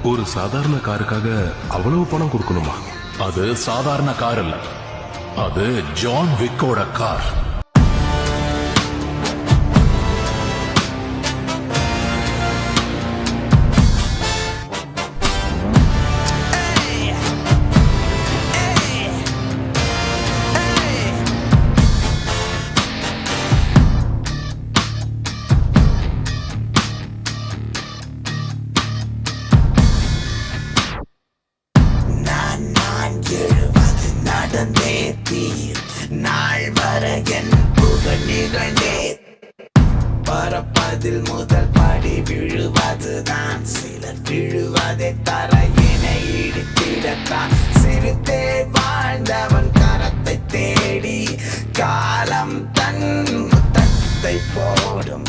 ஒரு சாதாரண காருக்காக அவ்வளவு பணம் கொடுக்கணுமா? அது சாதாரண கார் இல்ல, அது ஜான் விக்கோட கார். நாள் வரையன் புகழ் நிகழ்ந்தே பரப்பதில் முதல் படி விழுவதுதான். சிலர் விழுவதை தரையினை இடித்திடத்தான். சிறுத்தே வாழ்ந்தவன் கரத்தை தேடி காலம் தன் முத்தத்தை போடும்.